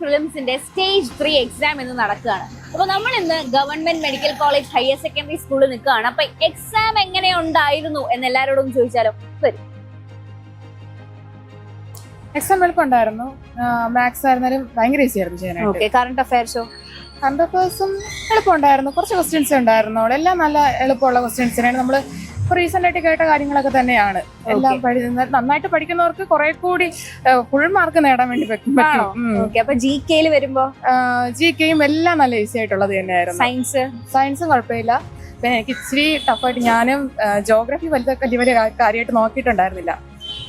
പ്രിലിംസിന്റെ stage 3 exam ഇന്ന് നടക്കുകയാണ്. അപ്പൊ നമ്മൾ ഇന്ന് government medical college higher secondary സ്കൂളിൽ നിൽക്കുകയാണ്. അപ്പൊ എക്സാം എങ്ങനെ ഉണ്ടായിരുന്നു എന്ന് എല്ലാവരോടും ചോദിച്ചാലോ? വരും. എക്സാം എളുപ്പമുണ്ടായിരുന്നു. മാത്സ് ആയിരുന്നാലും ഭയങ്കര ഈസി ആയിരുന്നു ചെയ്യാനായിട്ട്. കറണ്ട് അഫയർസോ? കറണ്ട് അഫയേഴ്സും എളുപ്പമുണ്ടായിരുന്നു. കുറച്ച് ക്വസ്റ്റ്യൻസ് ഉണ്ടായിരുന്നു. എല്ലാം നല്ല എളുപ്പമുള്ള ക്വസ്റ്റ്യൻസിനാണ്. നമ്മൾ റീസെന്റ് ആയിട്ട് കേട്ട കാര്യങ്ങളൊക്കെ തന്നെയാണ്. എല്ലാം നന്നായിട്ട് പഠിക്കുന്നവർക്ക് കുറെ കൂടി ഫുൾ മാർക്ക് നേടാൻ വേണ്ടി പറ്റും. അപ്പൊ ജി കെയിൽ വരുമ്പോ ജി കെയും എല്ലാം നല്ല ഈസി ആയിട്ടുള്ളത് തന്നെയായിരുന്നു. സയൻസും കുഴപ്പമില്ല. പിന്നെ എനിക്ക് ഇച്ചിരി ടഫായിട്ട് ഞാനും ജോഗ്രഫി വലിയ കാര്യമായിട്ട് നോക്കിയിട്ടുണ്ടായിരുന്നില്ല.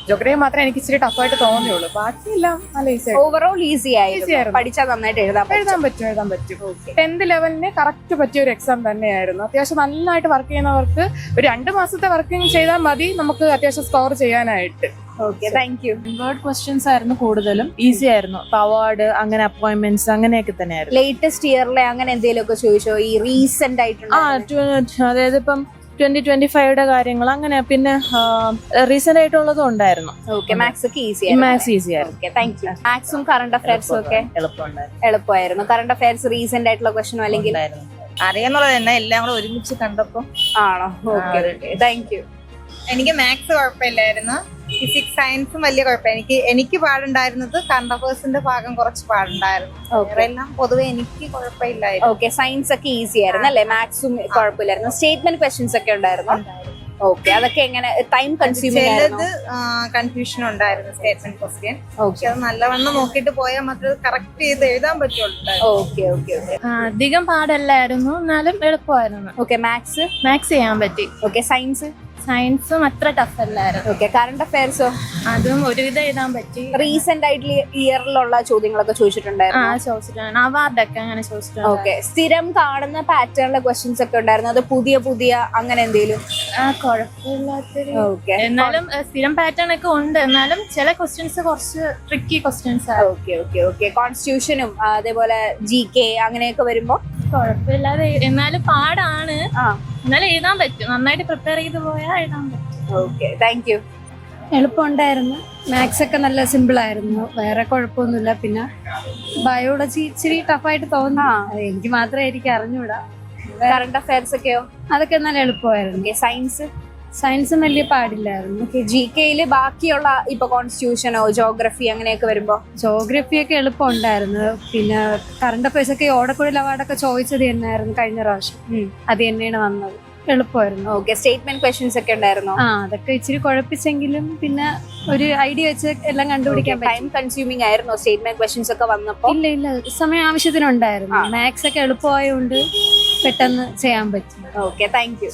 ജോഗ്രഫി മാത്രമേ എനിക്ക് ഇച്ചിരി ടഫായിട്ട് തോന്നിയുള്ളൂ. ബാക്കിയെല്ലാം നല്ല ഈസി ഓവറോൾ ഈസി ആയിരുന്നു. പഠിച്ചാൽ നന്നായിട്ട് എഴുതാൻ പറ്റും. 10th ലെവലിന് കറക്റ്റ് പറ്റിയ ഒരു എക്സാം തന്നെയായിരുന്നു. അത്യാവശ്യം നന്നായിട്ട് വർക്ക് ചെയ്യുന്നവർക്ക് ഒരു 2 മാസത്തെ വർക്കിംഗ് ചെയ്താൽ മതി നമുക്ക് അത്യാവശ്യം സ്കോർ ചെയ്യാനായിട്ട്. വേർഡ് ക്വസ്റ്റ്യൻസ് ആയിരുന്നു കൂടുതലും. ഈസി ആയിരുന്നു. അവാർഡ്, അങ്ങനെ അപ്പോയിന്റ്മെന്റ്സ്, അങ്ങനെയൊക്കെ തന്നെയായിരുന്നു. ലേറ്റസ്റ്റ് ഇയറിലെ അങ്ങനെ എന്തെങ്കിലും ഒക്കെ ചോദിച്ചോ? ഈ റീസെന്റ് ആയിട്ട് അതായത് ഇപ്പം 2025 കാര്യങ്ങൾ അങ്ങനെ, പിന്നെ റീസെന്റ് ആയിട്ടുള്ളതും ഉണ്ടായിരുന്നു. മാത്സ് ഈസി ആയിരുന്നു. മാത്സും കറണ്ട് അഫയർസും ഒക്കെ എളുപ്പമായിരുന്നു. കറണ്ട് അഫയർസ് റീസെന്റ് ആയിട്ടുള്ള ക്വസ്റ്റ്യൻ അല്ലെങ്കിൽ അറിയാന്നുള്ളത് തന്നെ എല്ലാം കൂടെ ഒരുമിച്ച് കണ്ടപ്പോ ആണോ? Thank you. എനിക്ക് മാത്സ് കുഴപ്പമില്ലായിരുന്നു. ഫിസിക്സ് സയൻസും വലിയ കുഴപ്പമില്ല. എനിക്ക് പാടുണ്ടായിരുന്നത് കറണ്ട് അഫയേഴ്സിന്റെ ഭാഗം കുറച്ച് പാടുണ്ടായിരുന്നു. എല്ലാം പൊതുവെ എനിക്ക് കുഴപ്പമില്ലായിരുന്നു. സയൻസ് ഒക്കെ ഈസി ആയിരുന്നു അല്ലേ? മാത്സും കുഴപ്പമില്ലായിരുന്നു. സ്റ്റേറ്റ്മെന്റ് ക്വസ്റ്റ്യൻസ് ഒക്കെ ഉണ്ടായിരുന്നു. അതൊക്കെ എങ്ങനെ ടൈം കൺസ്യൂമിംഗ് ആയിരുന്നു? കൺഫ്യൂഷൻ ഉണ്ടായിരുന്നു സ്റ്റേറ്റ്മെന്റ് ക്വസ്റ്റ്യൻ. പക്ഷെ അത് നല്ലവണ്ണം നോക്കിയിട്ട് പോയാൽ മാത്രമേ കറക്റ്റ് ചെയ്ത് എഴുതാൻ പറ്റുള്ളൂ. അധികം പാടല്ലായിരുന്നു, എന്നാലും എളുപ്പമായിരുന്നു. മാത്സ് ചെയ്യാൻ പറ്റി. സയൻസും അത്ര ടഫ് അല്ലായിരുന്നു. കറണ്ട് അഫയർസോ? അതും ഒരുവിധം എഴുതാൻ പറ്റി. റീസെന്റ് ആയിട്ടുള്ള ഇയറിലുള്ള ചോദ്യങ്ങളൊക്കെ ചോദിച്ചിട്ടുണ്ടായിരുന്നു. അവാർഡൊക്കെ അങ്ങനെ ചോദിച്ചിട്ടുണ്ട്. സ്ഥിരം കാണുന്ന പാറ്റേണിലെ ക്വസ്റ്റ്യൻസ് ഒക്കെ ഉണ്ടായിരുന്നു. അത് പുതിയ അങ്ങനെ എന്തെങ്കിലും? കുഴപ്പമില്ലാത്തൊരു. എന്നാലും സ്ഥിരം പാറ്റേൺ ഒക്കെ ഉണ്ട്. എന്നാലും ചില ക്വസ്റ്റ്യൻസ് കുറച്ച് ട്രിക്കി ക്വസ്റ്റ്യൻസ് ആണ്. കോൺസ്റ്റിറ്റ്യൂഷനും അതേപോലെ ജി കെ അങ്ങനെയൊക്കെ വരുമ്പോ കുഴപ്പമില്ലാതെ, എന്നാലും പാടാണ്. എന്നാലും എഴുതാൻ പറ്റും. നന്നായിട്ട് പ്രിപ്പയർ ചെയ്ത് പോയാൽ എഴുതാൻ പറ്റും. Thank you. എളുപ്പമുണ്ടായിരുന്നു. മാത്സ് ഒക്കെ നല്ല സിമ്പിൾ ആയിരുന്നു. വേറെ കുഴപ്പമൊന്നുമില്ല. പിന്നെ ബയോളജി ഇച്ചിരി ടഫായിട്ട് തോന്നി. എനിക്ക് മാത്രമേ എനിക്ക് അറിഞ്ഞൂടാ. കറണ്ട് അഫയർസ് ഒക്കെയോ? അതൊക്കെ നല്ല എളുപ്പമായിരുന്നു. സയൻസും വലിയ പാടില്ലായിരുന്നു. ജി കെയില് ബാക്കിയുള്ള ഇപ്പൊ കോൺസ്റ്റിറ്റ്യൂഷനോ ജോഗ്രഫി അങ്ങനെയൊക്കെ വരുമ്പോ? ജോഗ്രഫിയൊക്കെ എളുപ്പം ഉണ്ടായിരുന്നു. പിന്നെ കറണ്ട് അഫയേഴ്സ് ഒക്കെ ഓടക്കുഴൽ അവാർഡൊക്കെ ചോദിച്ചത് തന്നെയായിരുന്നു കഴിഞ്ഞ പ്രാവശ്യം. അത് തന്നെയാണ് വന്നത്. എളുപ്പമായിരുന്നു. സ്റ്റേറ്റ്മെന്റ് ക്വസ്റ്റ്യൻസ് ഒക്കെ ഉണ്ടായിരുന്നു. അതൊക്കെ ഇച്ചിരി കുഴപ്പിച്ചെങ്കിലും പിന്നെ ഒരു ഐഡിയ വെച്ച് എല്ലാം കണ്ടുപിടിക്കാൻ പറ്റും. ടൈം കൺസ്യൂമിംഗ് ആയിരുന്നു സ്റ്റേറ്റ്മെന്റ് ക്വസ്റ്റ്യൻസ് ഒക്കെ വന്നപ്പോ? ഇല്ല, സമയം ആവശ്യത്തിനുണ്ടായിരുന്നു. മാത്സ് ഒക്കെ എളുപ്പമായതുകൊണ്ട് പെട്ടെന്ന് ചെയ്യാൻ പറ്റും. Thank you.